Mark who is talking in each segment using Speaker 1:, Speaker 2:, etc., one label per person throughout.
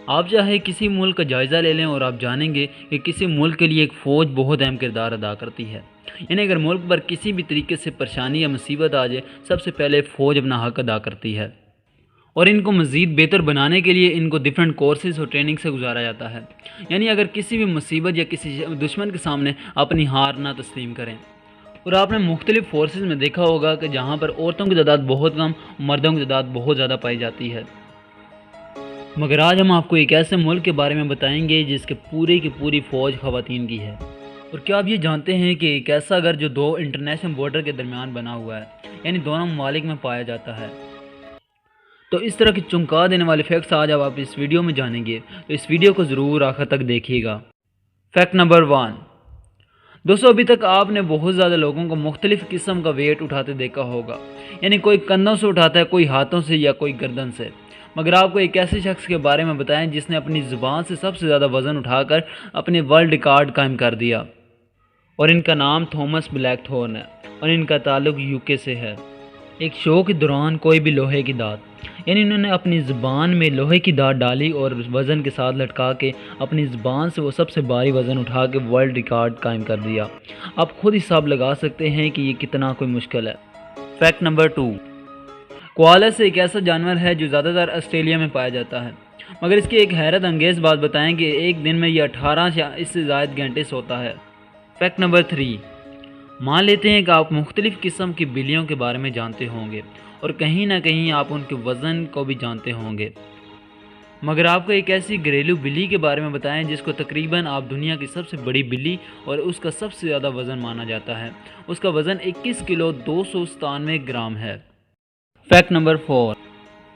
Speaker 1: आप चाहे किसी मुल्क का जायज़ा ले लें और आप जानेंगे कि किसी मुल्क के लिए एक फ़ौज बहुत अहम किरदार अदा करती है। यानी अगर मुल्क पर किसी भी तरीके से परेशानी या मुसीबत आ जाए, सबसे पहले फ़ौज अपना हक अदा करती है और इनको मज़ीद बेहतर बनाने के लिए इनको डिफरेंट कोर्सेज़ और ट्रेनिंग से गुजारा जाता है। यानी अगर किसी भी मुसीबत या किसी दुश्मन के सामने अपनी हार ना तस्लीम करें। और आपने मुख्तलिफ़ फोर्सेस में देखा होगा कि जहाँ पर औरतों की तादाद बहुत कम, मर्दों की तादाद बहुत ज़्यादा पाई जाती है। मगर आज हम आपको एक ऐसे मुल्क के बारे में बताएंगे जिसके पूरी की पूरी फ़ौज ख़वातीन की है। और क्या आप ये जानते हैं कि एक ऐसा घर जो दो इंटरनेशनल बॉर्डर के दरमियान बना हुआ है, यानी दोनों ममालिक में पाया जाता है। तो इस तरह की चौंका देने वाले फैक्ट्स आज आप इस वीडियो में जानेंगे, तो इस वीडियो को ज़रूर आखिर तक देखिएगा। Fact number 1। दोस्तों, अभी तक आपने बहुत ज़्यादा लोगों को मुख्तलिफ़ किस्म का वेट उठाते देखा होगा। यानी कोई कंधों से उठाता है, कोई हाथों से या कोई गर्दन से। मगर आपको एक ऐसे शख्स के बारे में बताएं जिसने अपनी ज़ुबान से सबसे ज़्यादा वज़न उठाकर अपने वर्ल्ड रिकॉर्ड कायम कर दिया। और इनका नाम थॉमस ब्लैकथॉर्न है और इनका ताल्लुक़ यूके से है। एक शो के दौरान कोई भी लोहे की दात, यानी इन्होंने अपनी ज़ुबान में लोहे की दात डाली और वज़न के साथ लटका के अपनी ज़ुबान से वो सबसे भारी वज़न उठा के वर्ल्ड रिकॉर्ड कायम कर दिया। आप खुद हिसाब लगा सकते हैं कि ये कितना कोई मुश्किल है। Fact number 2। कोआलास एक ऐसा जानवर है जो ज़्यादातर ऑस्ट्रेलिया में पाया जाता है। मगर इसकी एक हैरत अंगेज़ बात बताएं कि एक दिन में ये 18 या इससे ज़ायद घंटे सोता है। Fact number 3। मान लेते हैं कि आप मुख्तलिफ़ किस्म की बिल्लियों के बारे में जानते होंगे और कहीं ना कहीं आप उनके वज़न को भी जानते होंगे। मगर आपको एक ऐसी घरेलू बिल्ली के बारे में बताएं जिसको तकरीबन आप दुनिया की सबसे बड़ी बिल्ली और उसका सबसे ज़्यादा वज़न माना जाता है। उसका वज़न 21 किलो 297 ग्राम है। Fact number 4।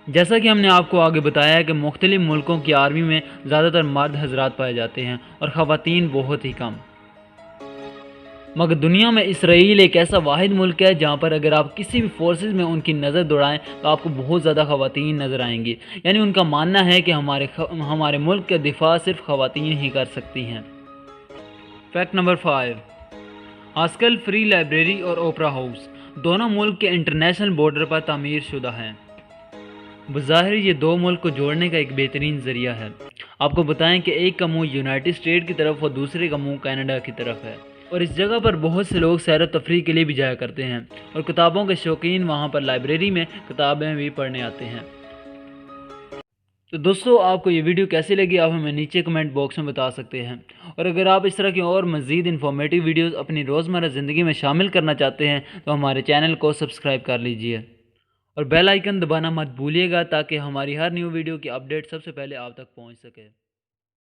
Speaker 1: जैसा कि हमने आपको आगे बताया कि मुख्तलिफ़ मुल्कों की आर्मी में ज़्यादातर मर्द हजरात पाए जाते हैं और ख़वातीन बहुत ही कम। मगर दुनिया में इसराइल एक ऐसा वाहिद मुल्क है जहाँ पर अगर आप किसी भी फोर्सेस में उनकी नज़र दौड़ाएं तो आपको बहुत ज़्यादा ख़वातीन नज़र आएंगी। यानी उनका मानना है कि हमारे मुल्क का दिफा सिर्फ ख़वातीन ही कर सकती हैं। Fact number 5। आजकल फ्री लाइब्रेरी और ओपरा हाउस दोनों मुल्क के इंटरनेशनल बॉर्डर पर तामीर शुदा हैं। बज़ाहिर ये दो मुल्क को जोड़ने का एक बेहतरीन ज़रिया है। आपको बताएं कि एक का मुँह यूनाइटेड स्टेट की तरफ और दूसरे का मुँह कनाडा की तरफ है। और इस जगह पर बहुत से लोग सैर तफरी के लिए भी जाया करते हैं और किताबों के शौकीन वहाँ पर लाइब्रेरी में किताबें भी पढ़ने आते हैं। तो दोस्तों, आपको ये वीडियो कैसी लगी आप हमें नीचे कमेंट बॉक्स में बता सकते हैं। और अगर आप इस तरह की और मज़ीद इन्फॉर्मेटिव वीडियोस अपनी रोज़मर्रा ज़िंदगी में शामिल करना चाहते हैं तो हमारे चैनल को सब्सक्राइब कर लीजिए और बेल आइकन दबाना मत भूलिएगा ताकि हमारी हर न्यू वीडियो की अपडेट सबसे पहले आप तक पहुँच सके।